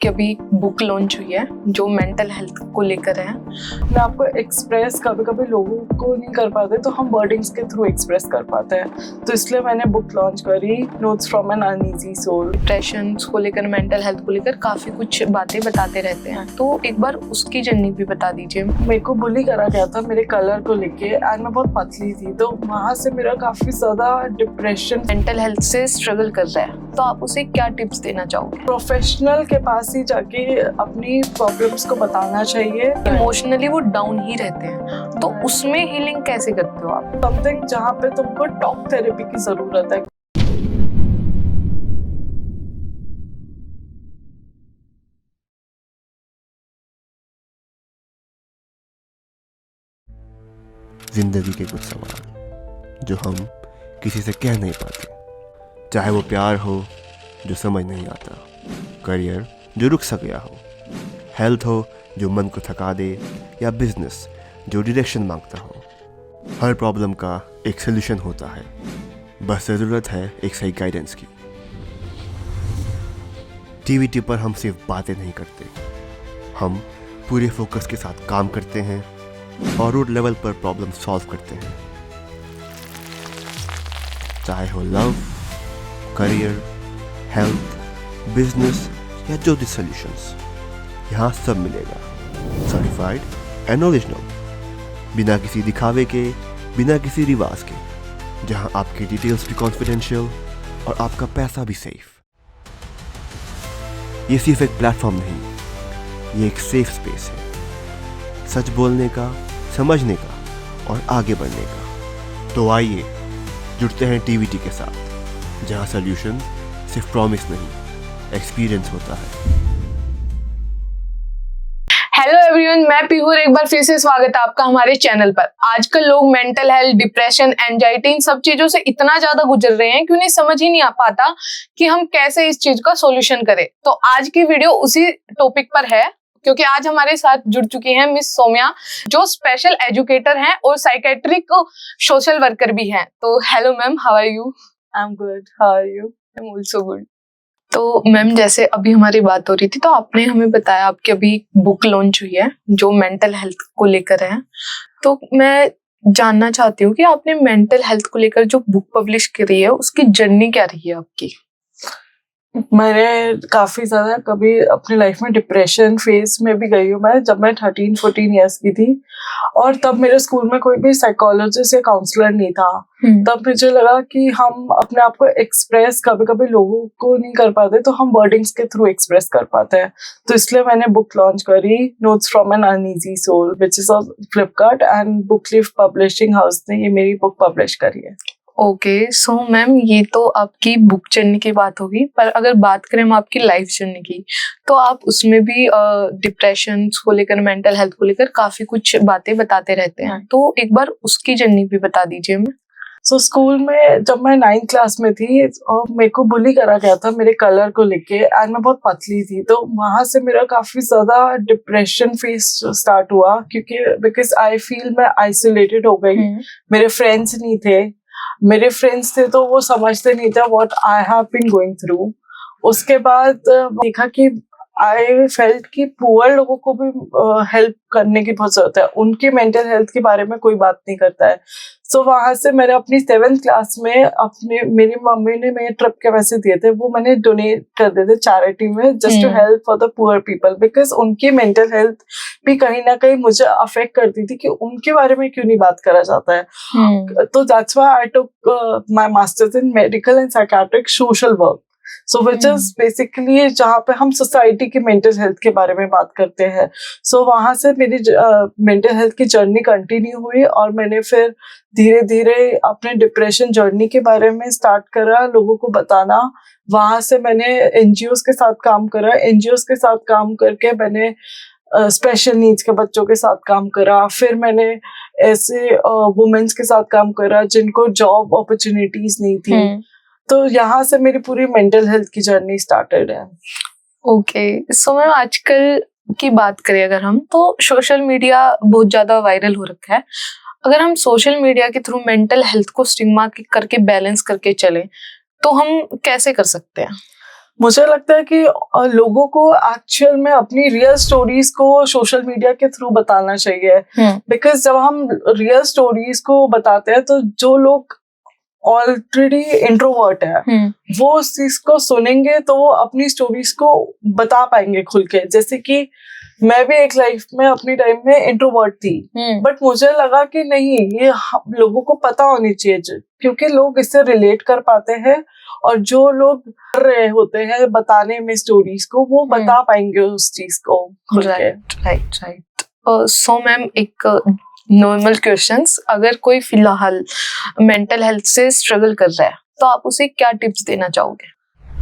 आपकी अभी book launch हुई है जो मेंटल हेल्थ को लेकर है। मैं आपको एक्सप्रेस कभी कभी लोगों को नहीं कर पाते तो हम वर्डिंग्स के थ्रू एक्सप्रेस कर पाते हैं, तो इसलिए मैंने बुक लॉन्च करी, notes from an uneasy soul. Depression को लेकर, मेंटल हेल्थ को लेकर काफी कुछ बातें बताते रहते हैं, तो एक बार उसकी जर्नी भी बता दीजिए। मेरे को बुली करा गया था मेरे कलर को लेके एंड मैं बहुत पतली थी, तो वहाँ से मेरा काफी ज्यादा डिप्रेशन। मेंटल हेल्थ से स्ट्रगल कर रहा है तो आप उसे क्या टिप्स देना चाहोगे? प्रोफेशनल के पास ही जाके अपनी प्रॉब्लम्स को बताना चाहिए। इमोशनली वो डाउन ही रहते हैं, तो उसमें हीलिंग कैसे करते हो आप? समथिंग जहाँ पे तुमको टॉक थेरेपी की जरूरत है। जिंदगी के कुछ सवाल जो हम किसी से कह नहीं पाते, चाहे वो प्यार हो जो समझ नहीं आता, करियर जो रुक सा गया हो, हेल्थ हो जो मन को थका दे, या बिजनेस जो डायरेक्शन मांगता हो। हर प्रॉब्लम का एक सलूशन होता है, बस ज़रूरत है एक सही गाइडेंस की। टीवीटी पर हम सिर्फ बातें नहीं करते, हम पूरे फोकस के साथ काम करते हैं और रूट लेवल पर प्रॉब्लम सॉल्व करते हैं। चाहे हो लव, करियर, हेल्थ, बिजनेस या जो भी सॉल्यूशंस, यहाँ सब मिलेगा। सर्टिफाइड एंड ओरिजिनल, बिना किसी दिखावे के, बिना किसी रिवाज के, जहाँ आपकी डिटेल्स भी कॉन्फिडेंशियल और आपका पैसा भी सेफ। ये सिर्फ एक प्लेटफॉर्म नहीं, ये एक सेफ स्पेस है, सच बोलने का, समझने का और आगे बढ़ने का। तो आइए जुड़ते हैं टीवीटी के साथ, जहां सॉल्यूशन सिर्फ प्रॉमिस नहीं, एक्सपीरियंस होता है। हेलो एवरीवन, मैं पीहूर एक बार फिर से स्वागत है आपका हमारे चैनल पर। आजकल लोग मेंटल हेल्थ, डिप्रेशन, एंजाइटी, इन सब चीजों से इतना ज्यादा गुजर रहे हैं कि उन्हें समझ ही नहीं आ पाता कि हम कैसे इस चीज का सॉल्यूशन करें। तो आज की वीडियो उसी टॉपिक पर है, क्योंकि आज हमारे साथ जुड़ चुकी हैं मिस सोम्या, जो स्पेशल एजुकेटर हैं और साइकेट्रिक सोशल वर्कर भी हैं। तो hello ma'am, how are you? I am good, how are you? I am also good. तो मैम, जैसे अभी हमारी बात हो रही थी तो आपने हमें बताया आपकी अभी बुक लॉन्च हुई है जो मेंटल हेल्थ को लेकर है। तो मैं जानना चाहती हूँ कि आपने मेंटल हेल्थ को लेकर जो बुक पब्लिश करी है उसकी जर्नी क्या रही है आपकी? मैंने काफी ज्यादा कभी अपनी लाइफ में डिप्रेशन फेज में भी गई हूँ मैं, जब मैं 13-14 ईयर्स की थी, और तब मेरे स्कूल में कोई भी साइकोलॉजिस्ट या काउंसलर नहीं था। तब मुझे लगा कि हम अपने आप को एक्सप्रेस कभी कभी लोगों को नहीं कर पाते, तो हम वर्डिंग्स के थ्रू एक्सप्रेस कर पाते हैं, तो इसलिए मैंने बुक लॉन्च करी, notes from an uneasy soul, which is on Flipkart, and Bookleaf Publishing House ने ये मेरी बुक पब्लिश करी है। ओके, सो मैम, ये तो आपकी बुक जर्नी की बात होगी, पर अगर बात करें हम आपकी लाइफ जर्नी की, तो आप उसमें भी डिप्रेशन को लेकर, मेंटल हेल्थ को लेकर काफी कुछ बातें बताते रहते हैं, तो एक बार उसकी जर्नी भी बता दीजिए मैम। सो स्कूल में जब मैं 9th क्लास में थी और मेरे को बुली करा गया था मेरे कलर को लेके एंड मैं बहुत पतली थी, तो वहां से मेरा काफी ज्यादा डिप्रेशन फेज स्टार्ट हुआ, क्योंकि बिकॉज आई फील मैं आइसोलेटेड हो गई। मेरे फ्रेंड्स नहीं थे, मेरे फ्रेंड्स थे तो वो समझते नहीं था what I have been going through. उसके बाद देखा कि आई फेल्ट कि पुअर लोगों को भी हेल्प करने की बहुत जरूरत है, उनके मेंटल हेल्थ के बारे में कोई बात नहीं करता है। सो वहां से मैंने अपनी 7th क्लास में मेरी मम्मी ने मेरे ट्रिप के पैसे दिए थे, वो मैंने डोनेट कर दिए थे चैरिटी में, just to help for the poor people, because उनकी मेंटल हेल्थ भी कहीं ना कहीं मुझे अफेक्ट करती थी कि उनके बारे में क्यों नहीं बात करा जाता है। तो that's why I took my masters in medical and psychiatric social work, so which is basically जहाँ पे हम सोसाइटी की मेंटल हेल्थ के बारे में बात करते हैं। सो वहां से मेरी मेंटल हेल्थ की जर्नी कंटिन्यू हुई और मैंने फिर धीरे धीरे अपने डिप्रेशन जर्नी के बारे में स्टार्ट करा लोगों को बताना। वहां से मैंने एनजीओज के साथ काम करा, एनजीओज के साथ काम करके मैंने स्पेशल नीड्स के बच्चों के साथ काम करा, फिर मैंने ऐसे वुमेन्स के साथ काम करा जिनको जॉब अपॉर्चुनिटीज नहीं थी। तो यहाँ से मेरी पूरी मेंटल हेल्थ की जर्नी स्टार्टेड है। ओके, सो मैम, आजकल की बात करें अगर हम, तो सोशल मीडिया बहुत ज्यादा वायरल हो रखा है। अगर हम सोशल मीडिया के थ्रू मेंटल हेल्थ को स्टिग्मा करके बैलेंस करके चलें तो हम कैसे कर सकते हैं? मुझे लगता है कि लोगों को एक्चुअल में अपनी रियल स्टोरीज को सोशल मीडिया के थ्रू बताना चाहिए, बिकॉज जब हम रियल स्टोरीज को बताते हैं तो जो लोग ऑलरेडी इंट्रोवर्ट है वो उस चीज को सुनेंगे तो वो अपनी स्टोरीज को बता पाएंगे खुल के। जैसे कि मैं भी एक लाइफ में अपनी टाइम में इंट्रोवर्ट थी, बट मुझे लगा कि नहीं, ये लोगों को पता होनी चाहिए क्योंकि लोग इससे रिलेट कर पाते हैं, और जो लोग कर रहे होते हैं बताने में स्टोरीज को वो बता पाएंगे उस चीज को खुल के। राइट। सो मैम, एक नॉर्मल क्वेश्चंस, अगर कोई फिलहाल मेंटल हेल्थ से स्ट्रगल कर रहा है तो आप उसे क्या टिप्स देना चाहोगे?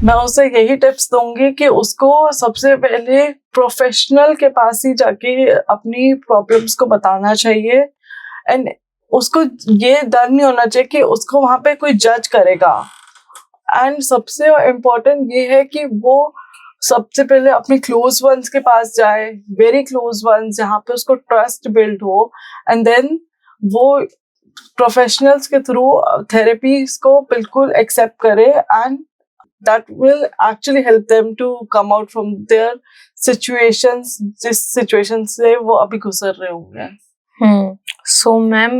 मैं उसे यही टिप्स दूंगी कि उसको सबसे पहले प्रोफेशनल के पास ही जाके अपनी प्रॉब्लम्स को बताना चाहिए, एंड उसको ये डर नहीं होना चाहिए कि उसको वहां पे कोई जज करेगा। एंड सबसे इम्पोर्टेंट ये है कि वो सबसे पहले अपने क्लोज वंस के पास जाए, वेरी क्लोज वंस, जहाँ पे उसको ट्रस्ट बिल्ड हो, एंड देन वो प्रोफेशनल्स के थ्रू थेरेपीज को बिल्कुल एक्सेप्ट करे, and that will actually help them to come out from their situations, जिस situation से वो अभी गुजर रहे होंगे। सो मैम,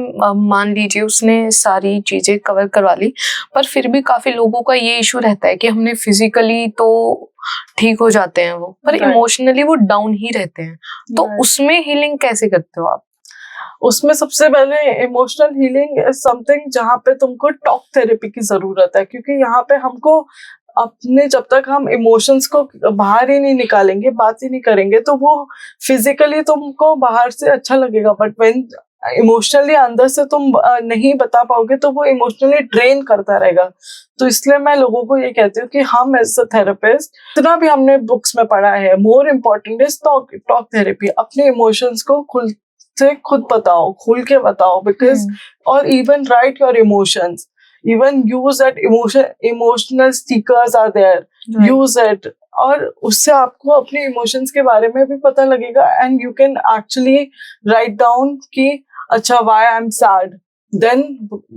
मान लीजिए उसने सारी चीजें कवर करवा ली, पर फिर भी काफी लोगों का ये इशू रहता है कि हमने फिजिकली तो ठीक हो जाते हैं वो, पर इमोशनली वो डाउन ही रहते हैं, तो उसमें हीलिंग कैसे करते हो आप? उसमें सबसे पहले इमोशनल हीलिंग इज समथिंग जहाँ पे तुमको टॉक थेरेपी की जरूरत है, क्योंकि यहाँ पे हमको अपने, जब तक हम इमोशंस को बाहर ही नहीं निकालेंगे, बात ही नहीं करेंगे, तो वो फिजिकली तुमको बाहर से अच्छा लगेगा, बट व्हेन इमोशनली अंदर से तुम नहीं बता पाओगे तो वो इमोशनली ड्रेन करता रहेगा। तो इसलिए मैं लोगों को ये कहती हूँ कि हम एज अ थेरेपिस्ट, इतना भी हमने बुक्स में पढ़ा है, more important is talk therapy. अपने इमोशंस को खुद बताओ, खुल के बताओ, बिकॉज और even right your emotions, even use that emotional stickers are there, use it, और उससे आपको अपने इमोशंस के बारे में भी पता लगेगा, and you can actually write down कि अच्छा why I'm sad, then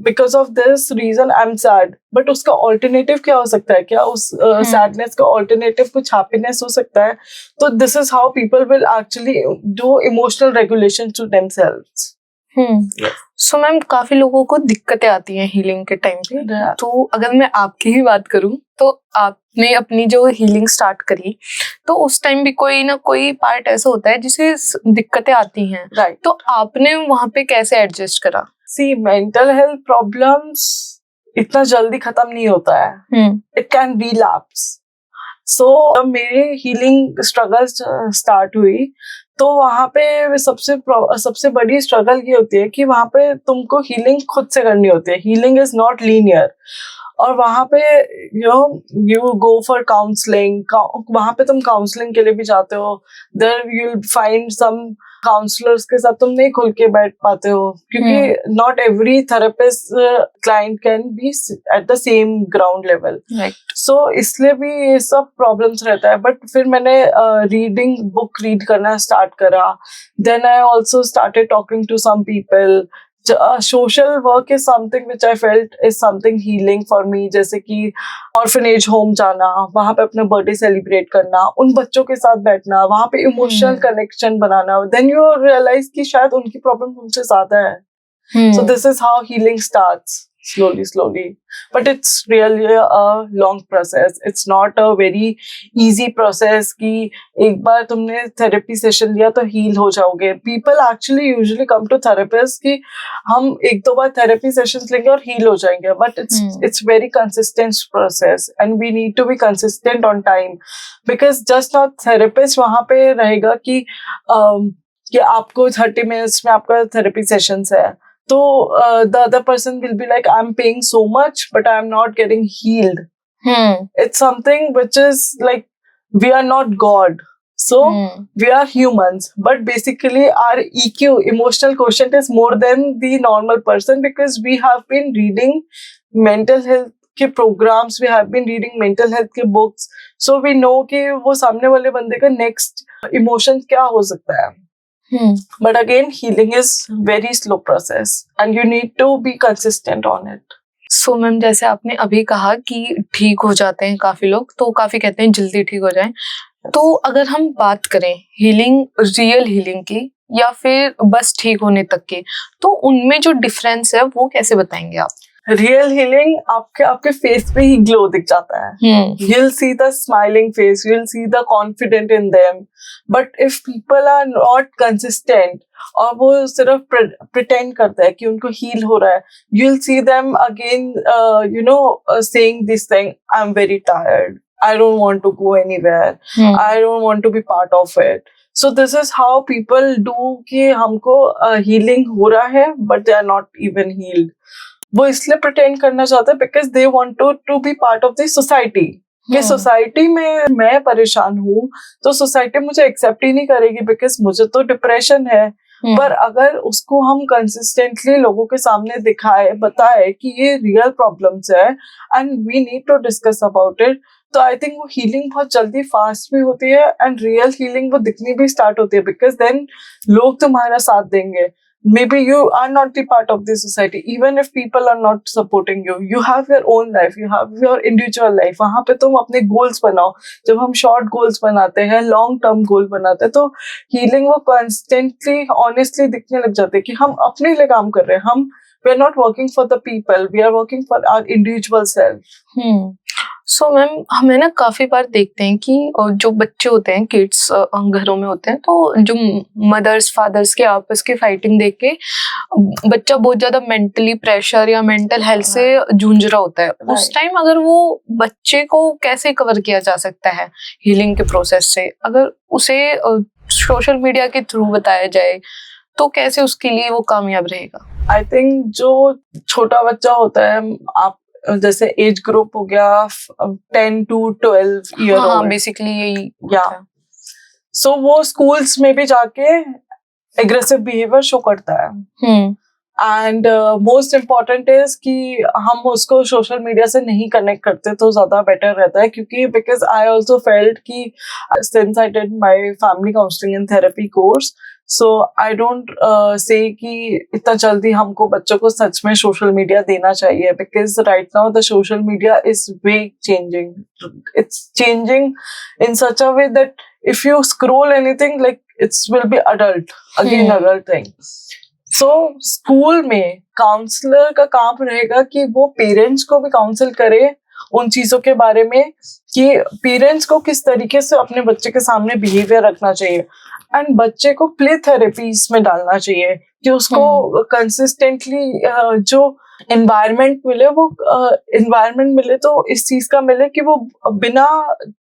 because of this reason I'm sad, but उसका alternative क्या हो सकता है, क्या उस sadness का alternative कुछ happiness हो सकता है। तो this is how people will actually do emotional regulation to themselves। So ma'am, काफी लोगों को दिक्कतें आती हैं हीलिंग के टाइम पे, तो अगर मैं आपकी ही बात करूं तो आपने अपनी जो हीलिंग स्टार्ट करी तो उस टाइम भी कोई ना कोई पार्ट ऐसा होता है जिसे दिक्कतें आती हैं, तो आपने वहां पे कैसे एडजस्ट करा? सी, मेंटल हेल्थ प्रॉब्लम्स इतना जल्दी खत्म नहीं होता है, इट कैन रिलैप्स। सो मेरी हीलिंग स्ट्रगल स्टार्ट हुई तो वहां पे सबसे बड़ी स्ट्रगल ये होती है कि वहां पे तुमको हीलिंग खुद से करनी होती है। हीलिंग इज नॉट लीनियर, और वहां पे यू गो फॉर काउंसलिंग, वहां पे तुम काउंसलिंग के लिए भी जाते हो, there you will find some counsellors के साथ तुम नहीं खुल के बैठ पाते हो, क्योंकि not every therapist client can be at the same ground level, so इसलिए भी ये सब प्रॉब्लम्स रहता है। बट फिर मैंने रीडिंग बुक रीड करना स्टार्ट करा, then I also started talking to some people. social work is something which I felt is something healing for me, जैसे कि ऑर्फनेज होम जाना, वहां पे अपना बर्थडे सेलिब्रेट करना, उन बच्चों के साथ बैठना, वहां पे इमोशनल कनेक्शन बनाना, देन यू रियलाइज कि शायद उनकी प्रॉब्लम तुमसे ज्यादा है। So this is how healing starts, slowly, but it's really a long process. It's not a very easy process कि एक बार तुमने थेरेपी सेशन लिया तो हील हो जाओगे। People actually usually come to therapists कि हम एक दो बार थेरेपी सेशंस लेंगे और हील हो जाएंगे, but it's very consistent process and we need to be consistent on time, because just not therapist वहाँ पे रहेगा कि आपको 30 minutes में आपका थेरेपी सेशंस है, तो the other person will be like, I'm paying so much but I'm not getting healed. It's something which is like, we are not God, so we are humans, but basically our EQ, emotional quotient, is more than the normal person, because we have been reading mental health के programs, we have been reading mental health के books, so we know कि वो सामने वाले बंदे का next emotion क्या हो सकता है। But again, healing is very slow process and you need to be consistent on it. So ma'am जैसे आपने अभी कहा कि ठीक हो जाते हैं काफी लोग, तो काफी कहते हैं जल्दी ठीक हो जाएं, तो अगर हम बात करें हीलिंग, रियल हीलिंग की या फिर बस ठीक होने तक की, तो उनमें जो डिफरेंस है वो कैसे बताएंगे आप? रियल हीलिंग आपके फेस पे ही ग्लो दिख जाता है. You'll see the smiling face, you'll see the confident in them. But if people are not consistent और वो सिर्फ pretend करते हैं कि उनको heal हो रहा है, you'll see them again saying this thing, I'm very tired, I don't want to go anywhere, I don't want to be part of it. So this is how people do कि हमको healing हो रहा है but they are not even healed. वो इसलिए pretend करना चाहते हैं because they want to be part of the society. कि सोसाइटी में मैं परेशान हूँ तो सोसाइटी मुझे एक्सेप्ट ही नहीं करेगी बिकॉज मुझे तो डिप्रेशन है. पर अगर उसको हम कंसिस्टेंटली लोगों के सामने दिखाए, बताए कि ये रियल प्रॉब्लम्स है and we need to discuss about it, तो आई थिंक वो हीलिंग बहुत जल्दी फास्ट भी होती है एंड रियल हीलिंग वो दिखनी भी स्टार्ट होती है बिकॉज देन लोग तुम्हारा साथ देंगे. Maybe you are not the part of the society. Even if people are not supporting you, you have your own life, you have your individual life. वहाँ पे तुम अपने goals बनाओ. जब हम short goals बनाते हैं, long term goal बनाते हैं, तो healing वो constantly, honestly दिखने लग जाते हैं कि हम अपने लिए काम कर रहे हैं. हम we are not working for the people, we are working for our individual self. So ma'am हमें ना काफी बार देखते हैं कि जो बच्चे होते हैं, किड्स घरों में होते हैं, तो जो मदर्स फादर्स के आपस की फाइटिंग देख के बच्चा बहुत ज्यादा मेंटली प्रेशर या मेंटल हेल्थ से जूझ रहा होता है. उस टाइम अगर वो बच्चे को कैसे कवर किया जा सकता है हीलिंग के प्रोसेस से, अगर उसे सोशल मीडिया के थ्रू बताया जाए तो कैसे उसके लिए वो कामयाब रहेगा? आई थिंक जो छोटा बच्चा होता है, आप जैसे एज ग्रुप हो गया 10 to 12 ईयर ओल्ड, बेसिकली यही. सो वो स्कूल्स में भी जाके एग्रेसिव बिहेवियर शो करता है. एंड मोस्ट इम्पॉर्टेंट इज कि हम उसको सोशल मीडिया से नहीं कनेक्ट करते तो ज्यादा बेटर रहता है. क्योंकि बिकॉज आई ऑल्सो फेल्ट कि since I did my family counselling and therapy course, so I don't say कि इतना जल्दी हमको बच्चों को सच में सोशल मीडिया देना चाहिए. Because right now the social media is way changing. It's changing in such a way that if you scroll anything like it's will be adult again adult thing. So school में counsellor का काम रहेगा कि वो parents को भी council करे उन चीजों के बारे में कि पेरेंट्स को किस तरीके से अपने बच्चे के सामने बिहेवियर रखना चाहिए एंड बच्चे को प्ले थेरेपीज में डालना चाहिए कि उसको कंसिस्टेंटली जो एनवायरनमेंट मिले, वो एनवायरनमेंट मिले तो इस चीज का मिले कि वो बिना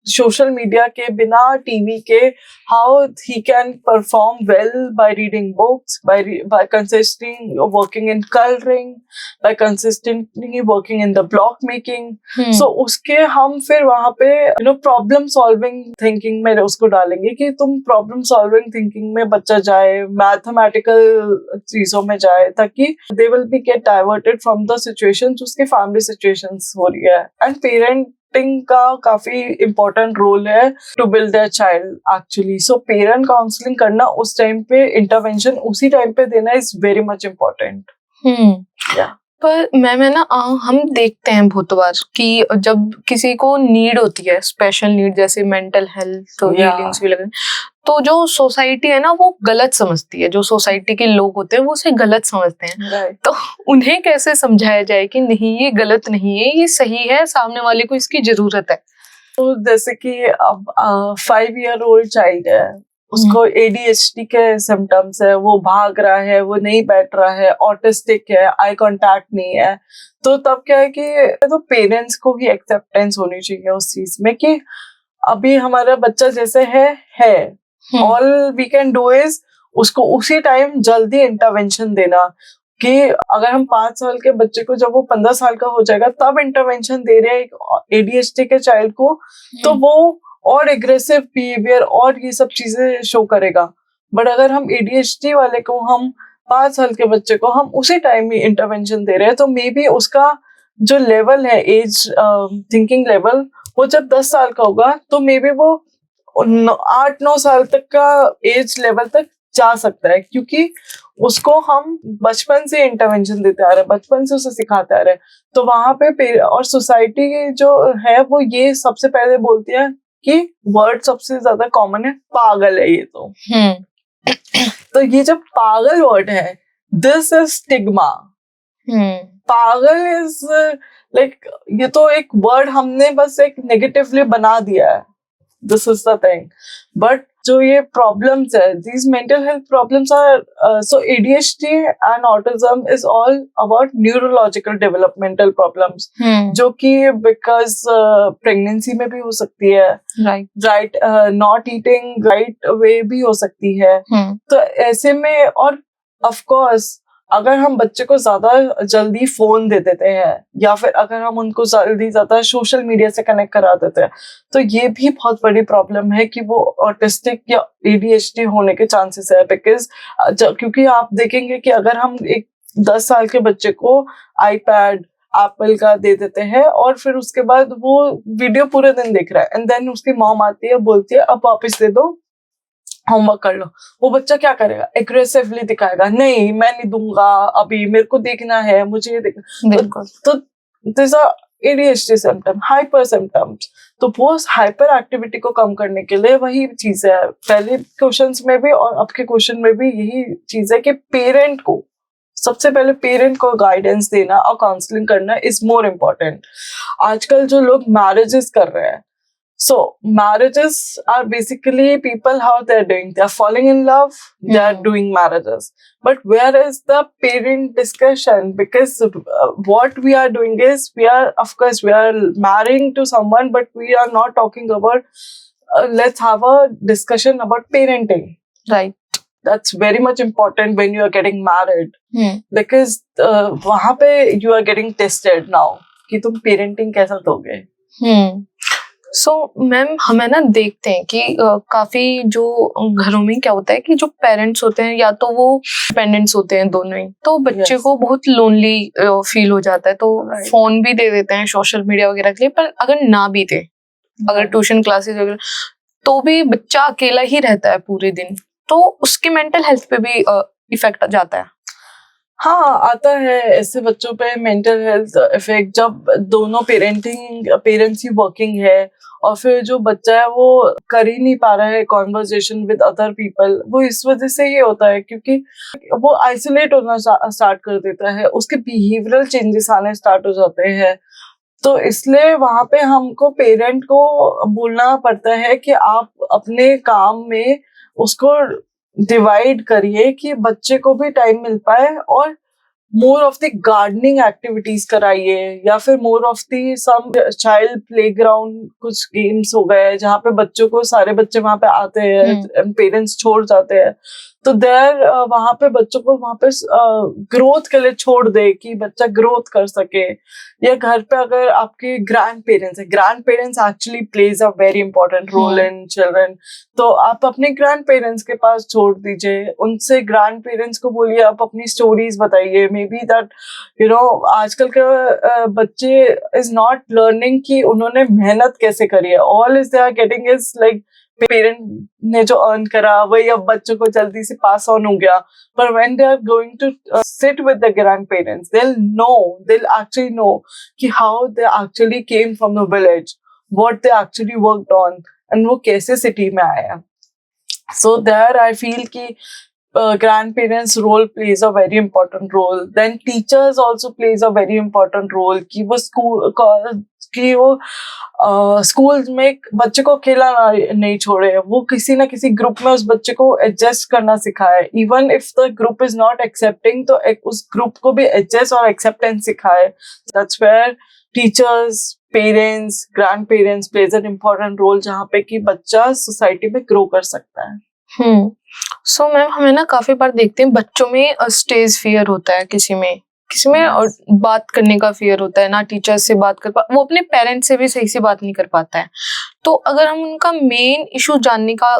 सोशल मीडिया के, बिना टीवी के, how he can perform well by reading books, by consistently working in colouring, by consistently working in the block making. So उसके हम फिर वहां पे प्रॉब्लम सॉल्विंग थिंकिंग में उसको डालेंगे कि तुम प्रॉब्लम सॉल्विंग थिंकिंग में बच्चा जाए, मैथमेटिकल चीजों में जाए, ताकि they will be get diverted from the situation जो उसकी फैमिली सिचुएशंस हो रही है. एंड पेरेंटिंग का काफी इम्पोर्टेंट रोल है to build their child actually. So parent counselling करना उस टाइम पे, इंटरवेंशन उसी टाइम पे देना इज वेरी मच इम्पोर्टेंट. पर मैम है ना, हम देखते हैं बहुत बार कि जब किसी को नीड होती है, स्पेशल नीड जैसे मेंटल हेल्थ हीलिंग्स भी लगे, तो जो सोसाइटी है ना वो गलत समझती है. जो सोसाइटी के लोग होते हैं वो उसे गलत समझते हैं. तो उन्हें कैसे समझाया जाए कि नहीं ये गलत नहीं है, ये सही है, सामने वाले को इसकी जरूरत है? तो जैसे कि अब 5 year old चाइल्ड है, उसको ADHD के सिम्टम्स है, वो भाग रहा है, वो नहीं बैठ रहा है, ऑटिस्टिक है, आई कांटेक्ट नहीं है, तो तब क्या है कि तो पेरेंट्स को भी एक्सेप्टेंस होनी चाहिए उस चीज में कि अभी हमारा बच्चा जैसे है. All we can do is उसको उसी टाइम जल्दी इंटरवेंशन देना. कि अगर हम 5 साल के बच्चे को, जब वो 15 साल का हो जाएगा तब इंटरवेंशन दे रहे हैं ADHD के चाइल्ड को, तो वो और एग्रेसिव बिहेवियर और ये सब चीजें शो करेगा. बट अगर हम ADHD वाले को, हम 5 साल के बच्चे को हम उसी टाइम ही इंटरवेंशन दे रहे हैं, तो मे बी उसका जो लेवल है, एज थिंकिंग लेवल, वो जब 10 साल का होगा तो मे बी वो 8-9 साल तक का एज लेवल तक जा सकता है, क्योंकि उसको हम बचपन से इंटरवेंशन देते आ रहे हैं, बचपन से उसे सिखाते आ रहे हैं। तो वहां पे और सोसाइटी जो है वो ये सबसे पहले बोलती है कि वर्ड सबसे ज्यादा कॉमन है, पागल है ये तो ये जब पागल वर्ड है, दिस इज स्टिग्मा। पागल इज लाइक, ये तो एक वर्ड हमने बस एक नेगेटिवली बना दिया है, this is the thing. But जो ये प्रॉब्लम्स है, these mental health problems are so ADHD and autism is all about neurological developmental problems, जो कि because pregnancy में भी हो सकती है, right, not eating right way भी हो सकती है। तो ऐसे में, और of course अगर हम बच्चे को ज्यादा जल्दी फोन दे देते हैं, या फिर अगर हम उनको जल्दी ज्यादा सोशल मीडिया से कनेक्ट करा देते हैं, तो ये भी बहुत बड़ी प्रॉब्लम है कि वो ऑटिस्टिक या ADHD होने के चांसेस है। बिकॉज क्योंकि आप देखेंगे कि अगर हम एक 10 साल के बच्चे को iPad एप्पल का दे देते हैं और फिर उसके बाद वो वीडियो पूरे दिन देख रहा है, एंड देन उसकी मॉम आती है, बोलती है अब वापस दे दो, होमवर्क कर लो, वो बच्चा क्या करेगा? एग्रेसिवली दिखाएगा, नहीं मैं नहीं दूंगा, अभी मेरे को देखना है, मुझे देखना। तो this are ADHD symptom, hyper symptoms. तो वो हाइपर एक्टिविटी को कम करने के लिए वही चीज है, पहले क्वेश्चंस में भी और अब के क्वेश्चन में भी यही चीज है कि पेरेंट को सबसे पहले पेरेंट को गाइडेंस देना और काउंसलिंग करना इज मोर इम्पोर्टेंट। आजकल जो लोग मैरिजेस कर रहे हैं, so marriages are basically people how they're doing, they're falling in love, they're doing marriages, but where is the parent discussion? Because what we are doing is we are, of course we are marrying to someone, but we are not talking about let's have a discussion about parenting, right? That's very much important when you are getting married, because वहाँ पे you are getting tested now कि तुम parenting कैसा दोगे। So ma'am हमें ना देखते हैं कि काफी जो घरों में क्या होता है कि जो पेरेंट्स होते हैं या तो वो डिपेंडेंट्स होते हैं दोनों ही, तो बच्चे को बहुत लोनली फील हो जाता है, तो फोन भी दे देते हैं सोशल मीडिया वगैरह के लिए। पर अगर ना भी दे, अगर ट्यूशन क्लासेस वगैरह, तो भी बच्चा अकेला ही रहता है पूरे दिन, तो उसके मेंटल हेल्थ पे भी इफेक्ट जाता है। हाँ, आता है ऐसे बच्चों पे मेंटल हेल्थ इफेक्ट जब दोनों पेरेंट्स ही वर्किंग है, और फिर जो बच्चा है वो कर ही नहीं पा रहा है कॉन्वर्सेशन विद अदर पीपल। वो इस वजह से ही होता है क्योंकि वो आइसोलेट होना स्टार्ट कर देता है, उसके बिहेवियरल चेंजेस आने स्टार्ट हो जाते हैं। तो इसलिए वहां पे हमको पेरेंट को बोलना पड़ता है कि आप अपने काम में उसको डिवाइड करिए कि बच्चे को भी टाइम मिल पाए, और more of the gardening activities कराइए, या फिर more of the some child playground, कुछ गेम्स हो गए जहाँ पे बच्चों को, सारे बच्चे वहां पे आते हैं, पेरेंट्स छोड़ जाते हैं, तो देयर वहां पे बच्चों को वहां पे ग्रोथ के लिए छोड़ दे कि बच्चा ग्रोथ कर सके। या घर पे अगर आपके ग्रैंड पेरेंट्स है, grandparents actually plays a very important role in children, तो आप अपने ग्रैंड पेरेंट्स के पास छोड़ दीजिए, उनसे ग्रैंड पेरेंट्स को बोलिए, आप अपनी स्टोरीज बताइए। May be that you know आजकल के बच्चे इज नॉट लर्निंग कि उन्होंने मेहनत कैसे करी है, all is they are getting is like parent ने जो अर्न करा वही अब बच्चों को जल्दी से पास ऑन हो गया। पर when they are going to sit with the grandparents, they'll actually know कि how they actually came from the village, what they actually worked on, and वो कैसे सिटी में आए हैं। So there I feel कि grandparents role plays a very important role. Then teachers also plays a very important role कि वो school में बच्चे को अकेला नहीं छोड़े, वो किसी ना किसी ग्रुप में उस बच्चे को एडजस्ट करना सिखाए। Even if the group is not accepting, तो उस ग्रुप को भी एडजस्ट और एक्सेप्टेंस सिखाए। That's where teachers, parents, grandparents plays an important role, जहाँ पे कि बच्चा सोसाइटी में ग्रो कर सकता है। सो मैम हमें ना काफी बार देखते हैं बच्चों में स्टेज फियर होता है, किसी में और बात करने का फियर होता है, ना टीचर से बात कर वो अपने पेरेंट्स से भी सही से बात नहीं कर पाता है। तो अगर हम उनका मेन इशू जानने का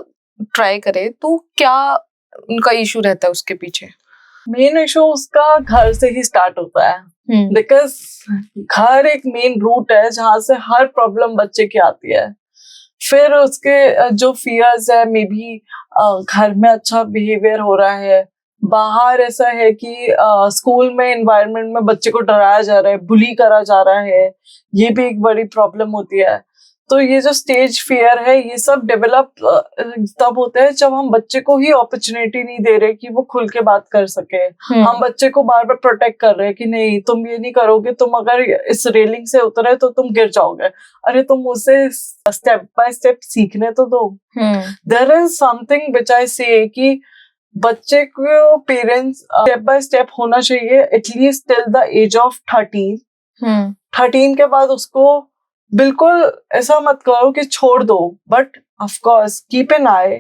ट्राई करें तो क्या उनका इशू रहता है उसके पीछे? मेन इशू उसका घर से ही स्टार्ट होता है, बिकॉज घर एक मेन रूट है जहाँ से हर प्रॉब्लम बच्चे की आती है। फिर उसके जो फियर्स है, मे बी घर में अच्छा बिहेवियर हो रहा है, बाहर ऐसा है कि स्कूल में एनवायरनमेंट में बच्चे को डराया जा रहा है, बुली करा जा रहा है, ये भी एक बड़ी प्रॉब्लम होती है। तो ये जो स्टेज फियर है, ये सब डेवलप तब होता है जब हम बच्चे को ही अपॉर्चुनिटी नहीं दे रहे कि वो खुल के बात कर सके। हम बच्चे को बार बार प्रोटेक्ट कर रहे हैं कि नहीं, तुम ये नहीं करोगे, तुम अगर इस रेलिंग से उतरे तो तुम गिर जाओगे, अरे तुम उसे स्टेप बाय स्टेप सीखने तो दो। There is something which I say कि बच्चे को पेरेंट्स स्टेप बाय स्टेप होना चाहिए, at least till the age of 13। 13 के बाद उसको बिल्कुल ऐसा मत करो कि छोड़ दो, but of course keep an eye.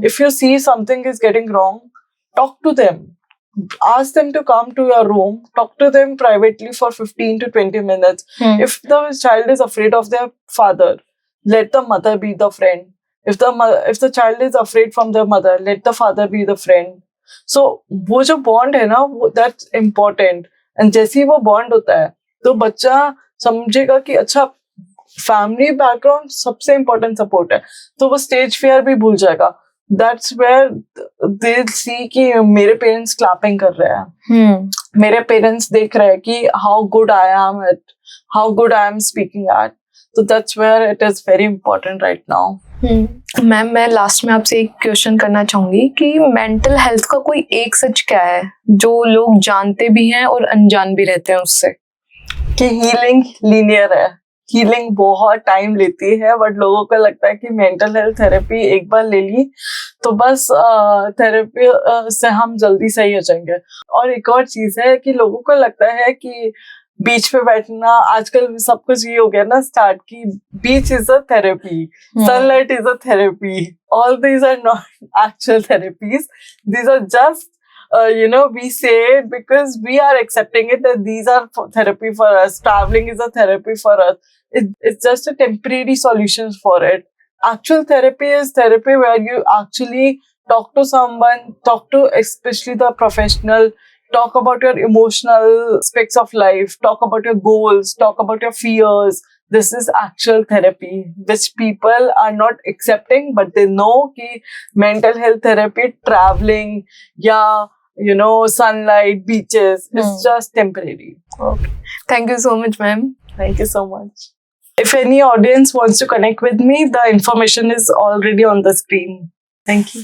If you see something is getting wrong, talk to them, ask them to come to your room, talk to them privately for 15 to 20 minutes. If the child is afraid of their father, let the mother be the friend. If the child is afraid from their mother, let the father be the friend. So वो जो bond है ना, वो that's important. And जैसे ही वो bond होता है तो बच्चा समझेगा कि अच्छा, फैमिली बैकग्राउंड सबसे इम्पोर्टेंट सपोर्ट है, तो वो स्टेज फियर भी भूल जाएगा। That's where they'll see कि मेरे पेरेंट्स क्लैपिंग कर रहे हैं, मेरे पेरेंट्स देख रहे हैं कि how good I am at, how good I am speaking at. So that's where it is very important right now. Ma'am, मैं लास्ट में आपसे एक क्वेश्चन करना चाहूंगी कि मेंटल हेल्थ का कोई एक सच क्या है जो लोग जानते भी हैं और अनजान भी रहते हैं उससे? कि हीलिंग लीनियर है, हीलिंग बहुत टाइम लेती है, बट लोगों को लगता है कि मेंटल हेल्थ थेरेपी एक बार ले ली तो बस थेरेपी से हम जल्दी सही हो जाएंगे। और एक और चीज है कि लोगों को लगता है कि बीच पे बैठना, आजकल सब कुछ ये हो गया ना स्टार्ट की, beach is a therapy, sunlight is a therapy, all these are not actual therapies, these are just we say it because we are accepting it that these are therapy for us. Traveling is a therapy for us. It's just a temporary solution for it. Actual therapy is therapy where you actually talk to someone, talk to especially the professional, talk about your emotional aspects of life, talk about your goals, talk about your fears. This is actual therapy, which people are not accepting, but they know कि mental health therapy, traveling, sunlight, beaches, it's just temporary. Okay. Thank you so much, ma'am. Thank you so much. If any audience wants to connect with me, the information is already on the screen. Thank you.